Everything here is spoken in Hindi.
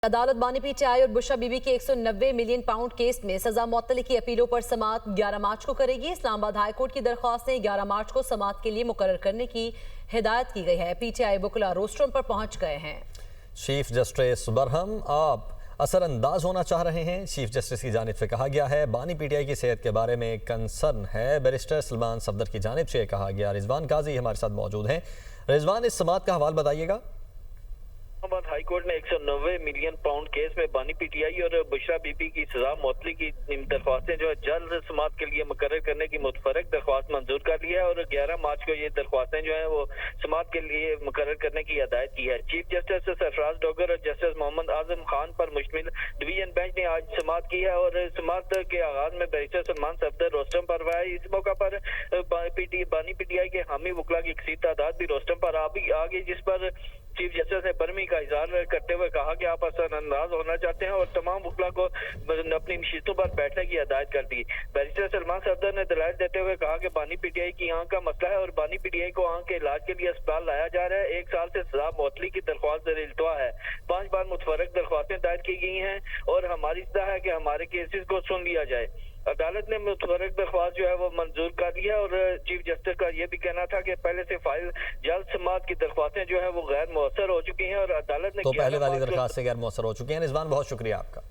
अदालत बानी पीटीआई और बुशरा बीबी के 190 मिलियन पाउंड केस में सजा मुअत्तली की अपीलों पर समाअत 11 मार्च को करेगी। इस्लामाबाद हाई कोर्ट की दरख्वास्तें 11 मार्च को समाअत के लिए मुकर्रर करने की हिदायत की गई है। पीटीआई वकील रोस्टरम पर पहुंच गए हैं। चीफ जस्टिस बरहम आप असरअंदाज होना चाह रहे हैं। चीफ जस्टिस की जानिब से कहा गया है बानी पीटीआई की सेहत के बारे में कंसर्न है। बैरिस्टर सलमान सफदर की जानिब से कहा गया। रिजवान काजी हमारे साथ मौजूद हैं। रिजवान, इस समाअत का हवाल बताइएगा। इस्लामाबाद हाई कोर्ट ने 190 मिलियन पाउंड केस में बानी पीटीआई और बुशरा बीबी की सजा मुअत्तली की दरख्वास्तें जो है जल्द समाअत के लिए मुकर्रर करने की मुतफरक दरख्वास्त मंजूर कर ली है और 11 मार्च को ये दरख्वास्तें जो है वो समाअत के लिए मुकर्रर करने की हिदायत की है। चीफ जस्टिस सरफराज डोगर और जस्टिस मोहम्मद आजम खान पर मुश्तमिल डिवीजन बेंच ने आज समाअत की है और समाअत के आगाज में बैरिस्टर सलमान सफदर रोस्टम पर हुआ है। इस मौका पर बानी पीटीआई के हामी वकला की कसीर तादाद भी रोस्टम पर आ गई, जिस पर चीफ जस्टिस ने बरहमी का इजहार करते हुए कहा कि आप असरअंदाज होना चाहते हैं और तमाम वकला को अपनी नशिस्तों पर बैठने की हिदायत कर दी। बैरिस्टर सलमान सफदर ने दलाइल देते हुए कहा कि बानी पीटीआई की आंख का मसला है और बानी पीटीआई को आंख के इलाज के लिए अस्पताल लाया जा रहा है। 1 साल से सजा मुअत्तली की दरख्वास्त ज़ेर-ए-इल्तवा है। 5 बार मुतफरक दरख्वास्तें दायर की गई हैं और हमारी सलाह है कि हमारे केसेस को सुन लिया जाए। अदालत ने मुतफरक दरख्वास्त जो है वो मंजूर कर लिया और चीफ जस्टिस का ये भी कहना था कि पहले से फाइल जल्द समाअत की दरख्वास्तें जो है वो गैर मौसर हो चुकी हैं और अदालत ने तो पहले वाली दरख्वास्तें गैर मौसर हो चुकी हैं। रिजवान, बहुत शुक्रिया आपका।